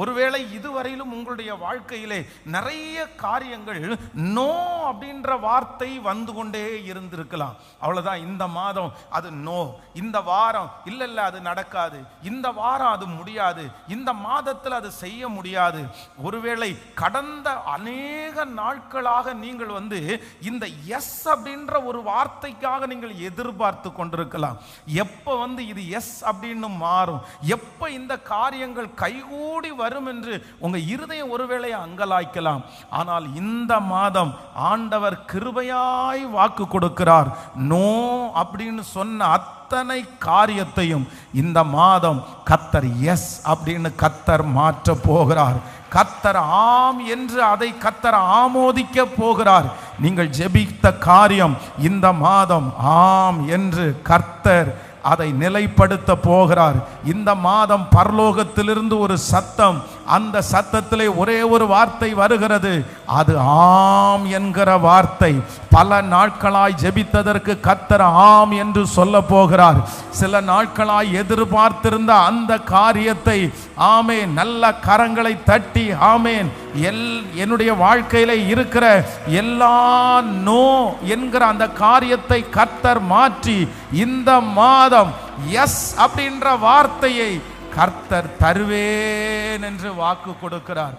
ஒருவேளை இதுவரையிலும் உங்களுடைய வாழ்க்கையிலே நிறைய காரியங்கள் நோ அப்படின்ற வார்த்தை வந்து கொண்டே இருந்திருக்கலாம். அவ்வளவுதான், இந்த மாதம் அது நோ, இந்த வாரம் இல்ல அது நடக்காது, இந்த வாரம் அது முடியாது, இந்த மாதத்தில் அது செய்ய முடியாது. ஒருவேளை கடந்த அநேக நாட்களாக நீங்கள் இந்த எஸ் அப்படின்ற ஒரு வார்த்தைக்காக நீங்கள் எதிர்பார்த்து கொண்டிருக்கலாம். எப்ப இது எஸ் அப்படின்னு மாறும், எப்ப இந்த காரியங்கள் கைகூடி வரும் என்று உங்க இருதயம் ஒருவேளை அங்கலாய்க்கலாம். ஆனால் இந்த மாதம் ஆண்டவர் கிருபையாய் வாக்கு கொடுக்கிறார். நோ அப்படின்னு சொன்ன அத்தனை காரியத்தையும் இந்த மாதம் கர்த்தர் எஸ் அப்படின்னு கர்த்தர் மாற்ற போகிறார். கர்த்தர் ஆம் என்று அதை கர்த்தர் ஆமோதிக்க போகிறார். நீங்கள் ஜெபித்த காரியம் இந்த மாதம் ஆம் என்று கர்த்தர் அதை நிலைப்படுத்த போகிறார். இந்த மாதம் பரலோகத்திலிருந்து ஒரு சத்தம், அந்த சத்தத்திலே ஒரே ஒரு வார்த்தை வருகிறது, அது ஆம் என்கிற வார்த்தை. பல நாட்களாய் ஜெபித்ததற்கு கர்த்தர் ஆம் என்று சொல்ல போகிறார். சில நாட்களாய் எதிர்பார்த்திருந்த அந்த காரியத்தை ஆமேன் நல்ல கரங்களை தட்டி ஆமேன் என்னுடைய வாழ்க்கையில இருக்கிற எல்லா நோ என்கிற அந்த காரியத்தை கர்த்தர் மாற்றி இந்த மாதம் எஸ் அப்படின்ற வார்த்தையை கர்த்தர் தருவேன் என்று வாக்கு கொடுக்கிறார்.